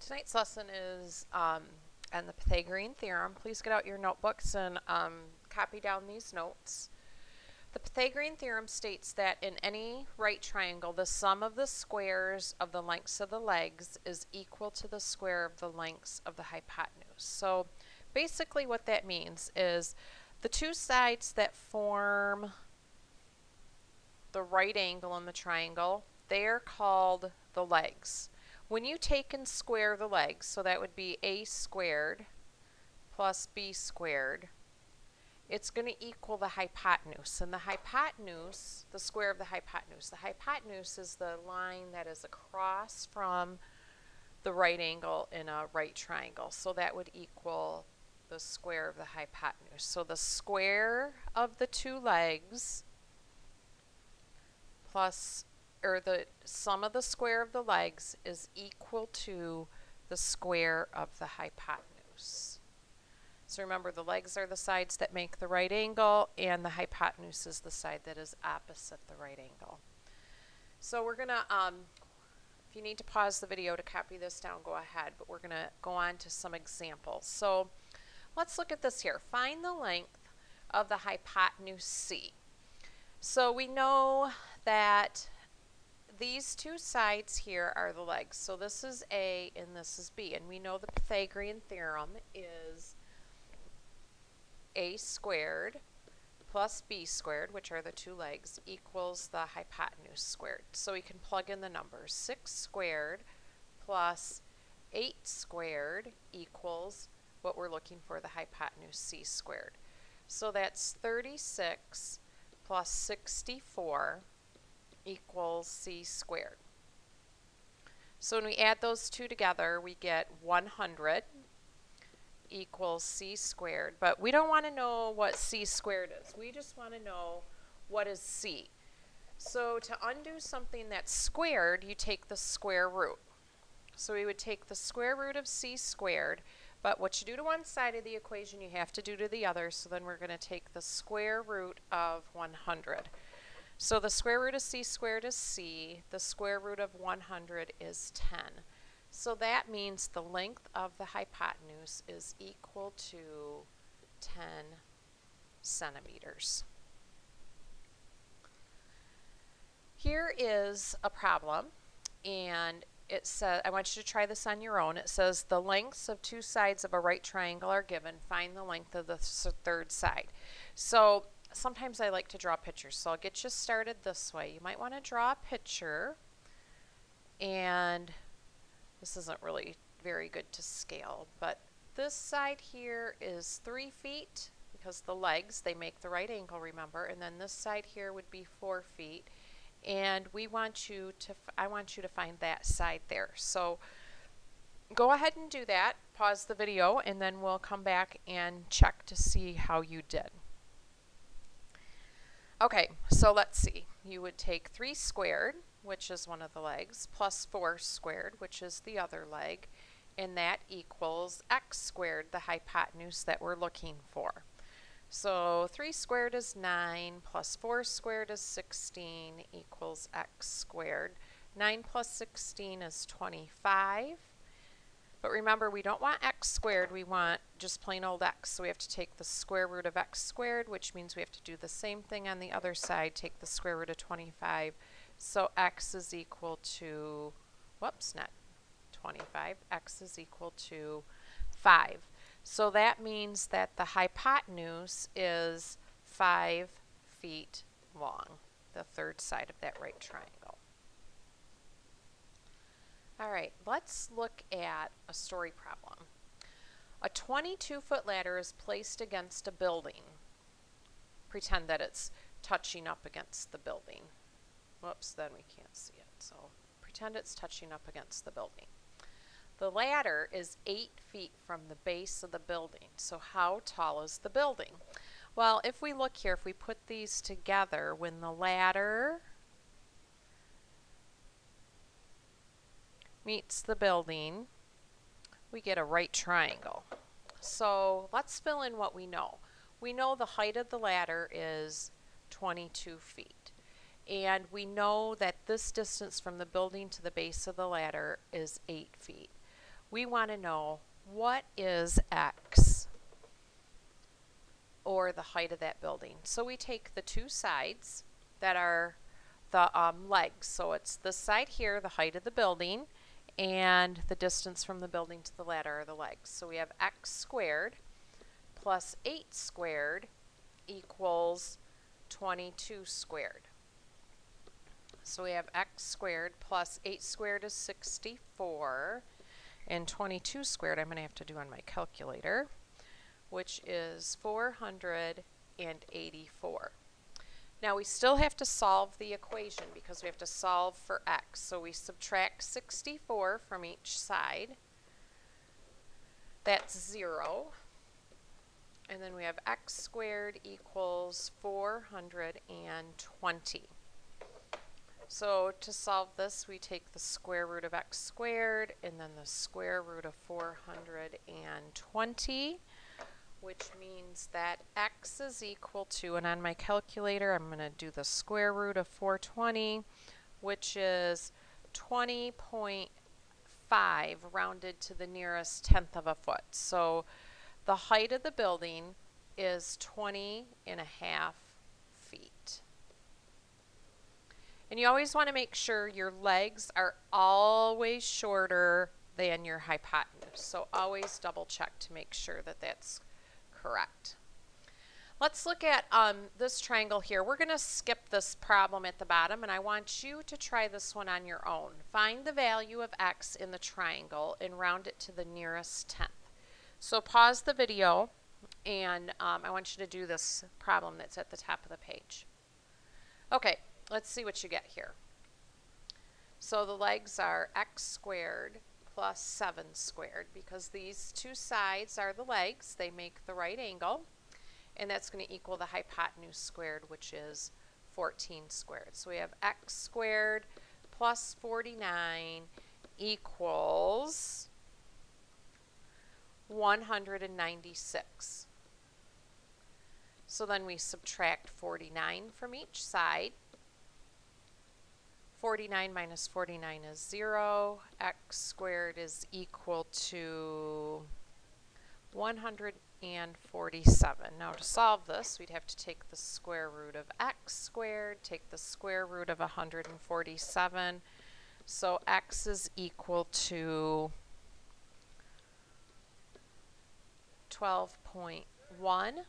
Tonight's lesson is on the Pythagorean theorem. Please get out your notebooks and copy down these notes. The Pythagorean theorem states that in any right triangle, the sum of the squares of the lengths of the legs is equal to the square of the lengths of the hypotenuse. So basically what that means is the two sides that form the right angle in the triangle, they are called the legs. When you take and square the legs, so that would be a squared plus b squared, it's going to equal the hypotenuse. And the hypotenuse, the square of the hypotenuse is the line that is across from the right angle in a right triangle. So that would equal the square of the hypotenuse. So the square of the two legs plus, or the sum of the square of the legs is equal to the square of the hypotenuse. So remember, the legs are the sides that make the right angle, and the hypotenuse is the side that is opposite the right angle. So we're going to, if you need to pause the video to copy this down, go ahead, but we're going to go on to some examples. So let's look at this here. Find the length of the hypotenuse C. So we know that these two sides here are the legs. So this is A and this is B. And we know the Pythagorean theorem is A squared plus B squared, which are the two legs, equals the hypotenuse squared. So we can plug in the numbers. 6 squared plus 8 squared equals what we're looking for, the hypotenuse C squared. So that's 36 plus 64 equals C squared. So when we add those two together, we get 100 equals C squared. But we don't want to know what C squared is. We just want to know what is C. So to undo something that's squared, you take the square root. So we would take the square root of C squared, but what you do to one side of the equation, you have to do to the other. So then we're going to take the square root of 100. So the square root of C squared is C. The square root of 100 is 10. So that means the length of the hypotenuse is equal to 10 centimeters. Here is a problem, and it says, I want you to try this on your own. It says the lengths of two sides of a right triangle are given. Find the length of the third side. So sometimes I like to draw pictures, so I'll get you started this way. You might want to draw a picture, and this isn't really very good to scale, but this side here is 3 feet because the legs, they make the right angle, remember, and then this side here would be 4 feet. And we want you to, I want you to find that side there. So go ahead and do that. Pause the video, and then we'll come back and check to see how you did. Okay, so let's see. You would take 3 squared, which is one of the legs, plus 4 squared, which is the other leg, and that equals x squared, the hypotenuse that we're looking for. So 3 squared is 9, plus 4 squared is 16, equals x squared. 9 plus 16 is 25. But remember, we don't want x squared, we want just plain old x. So we have to take the square root of x squared, which means we have to do the same thing on the other side, take the square root of 25. So x is equal to, whoops, not 25, x is equal to 5. So that means that the hypotenuse is 5 feet long, the third side of that right triangle. All right, let's look at a story problem. A 22-foot ladder is placed against a building. Pretend that it's touching up against the building. Whoops, then we can't see it. So pretend it's touching up against the building. The ladder is 8 feet from the base of the building. So how tall is the building? Well, if we look here, if we put these together, when the ladder meets the building, we get a right triangle. So let's fill in what we know. We know the height of the ladder is 22 feet. And we know that this distance from the building to the base of the ladder is 8 feet. we want to know what is x, or the height of that building. So we take the two sides that are the legs. So it's this side here, the height of the building, and the distance from the building to the ladder are the legs. So we have x squared plus 8 squared equals 22 squared. So we have x squared plus 8 squared is 64, and 22 squared I'm going to have to do on my calculator, which is 484. Now we still have to solve the equation because we have to solve for x. So we subtract 64 from each side. That's 0. And then we have x squared equals 420. So to solve this, we take the square root of x squared and then the square root of 420, which means that x is equal to, and on my calculator I'm going to do the square root of 420, which is 20.5 rounded to the nearest tenth of a foot. So the height of the building is 20.5 feet. And you always want to make sure your legs are always shorter than your hypotenuse. So always double check to make sure that that's correct. Let's look at this triangle here. We're going to skip this problem at the bottom, and I want you to try this one on your own. Find the value of x in the triangle and round it to the nearest tenth. So pause the video, and I want you to do this problem that's at the top of the page. Okay, let's see what you get here. So the legs are x squared plus 7 squared, because these two sides are the legs. They make the right angle, and that's going to equal the hypotenuse squared, which is 14 squared. So we have x squared plus 49 equals 196. So then we subtract 49 from each side. 49 minus 49 is 0. X squared is equal to 147. Now to solve this, we'd have to take the square root of x squared, take the square root of 147. So x is equal to 12.1.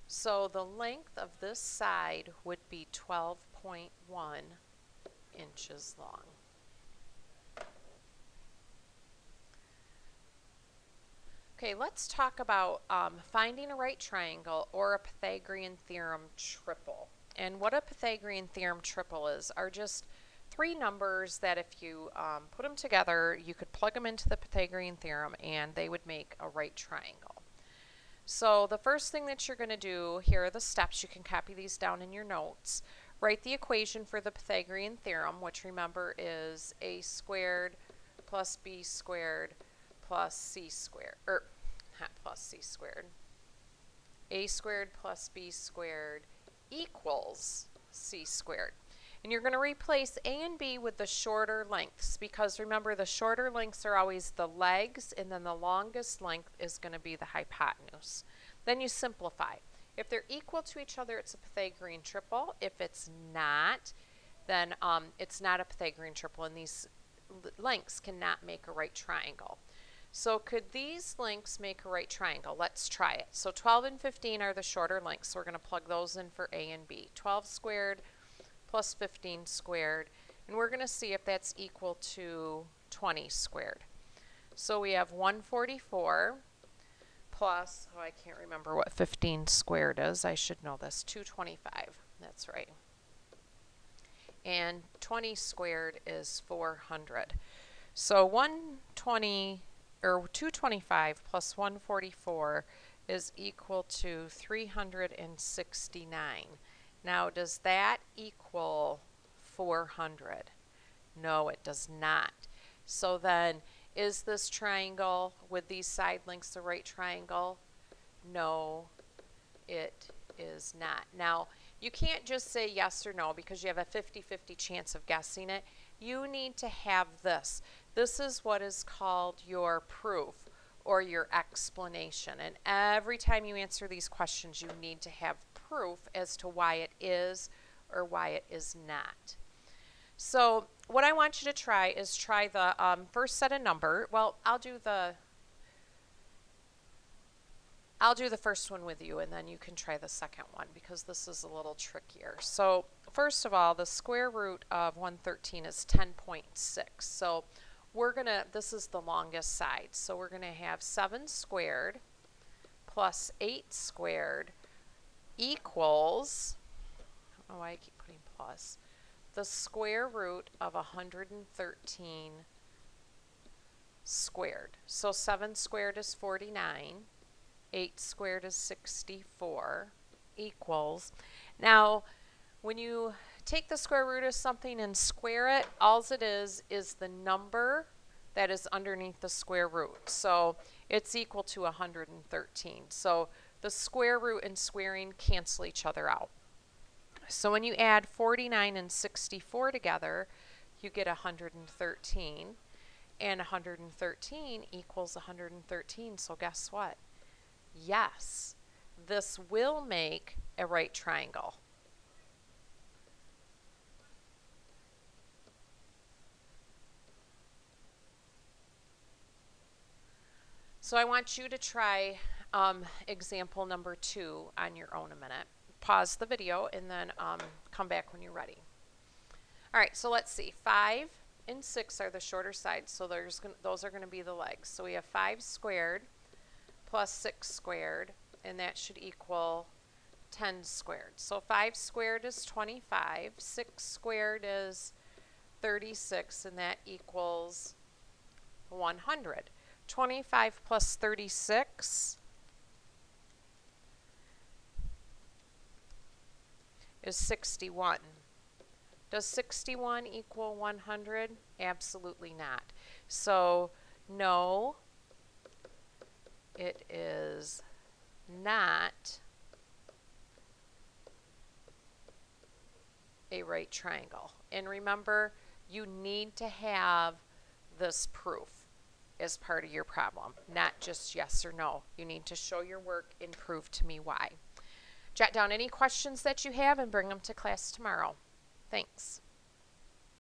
So the length of this side would be 12.1 inches long. Okay, let's talk about finding a right triangle or a Pythagorean theorem triple. And what a Pythagorean theorem triple is are just three numbers that if you put them together, you could plug them into the Pythagorean theorem and they would make a right triangle. So the first thing that you're going to do, here are the steps. You can copy these down in your notes. Write the equation for the Pythagorean theorem, which remember is a squared plus b squared plus c squared, or not plus c squared. A squared plus b squared equals c squared. And you're going to replace a and b with the shorter lengths, because remember the shorter lengths are always the legs, and then the longest length is going to be the hypotenuse. Then you simplify. If they're equal to each other, it's a Pythagorean triple. If it's not, then it's not a Pythagorean triple, and these lengths cannot make a right triangle. So could these lengths make a right triangle? Let's try it. So 12 and 15 are the shorter lengths, so we're going to plug those in for a and b. 12 squared plus 15 squared, and we're going to see if that's equal to 20 squared. So we have 144 plus, oh, I can't remember what 15 squared is. I should know this. 225. That's right. And 20 squared is 400. So 225 plus 144 is equal to 369. Now, does that equal 400? No, it does not. So then, is this triangle with these side lengths a right triangle? No, it is not. Now, you can't just say yes or no because you have a 50-50 chance of guessing it. You need to have this. This is what is called your proof or your explanation. And every time you answer these questions, you need to have proof as to why it is or why it is not. So what I want you to try is try the first set of number. Well, I'll do the first one with you, and then you can try the second one because this is a little trickier. So first of all, the square root of 113 is 10.6. So this is the longest side. So we're going to have 7 squared plus 8 squared equals, I don't know why I keep putting plus, the square root of 113 squared. So 7 squared is 49. 8 squared is 64 equals. Now, when you take the square root of something and square it, all it is the number that is underneath the square root. So it's equal to 113. So the square root and squaring cancel each other out. So when you add 49 and 64 together, you get 113. And 113 equals 113. So guess what? Yes, this will make a right triangle. So I want you to try example number 2 on your own a minute. Pause the video and then come back when you're ready. All right, so let's see. 5 and 6 are the shorter sides, so those are going to be the legs. So we have 5 squared plus 6 squared, and that should equal 10 squared. So 5 squared is 25, 6 squared is 36, and that equals 100. 25 plus 36 is 61. Does 61 equal 100? Absolutely not. So no, it is not a right triangle. And remember, you need to have this proof as part of your problem, not just yes or no. You need to show your work and prove to me why. Jot down any questions that you have and bring them to class tomorrow. Thanks.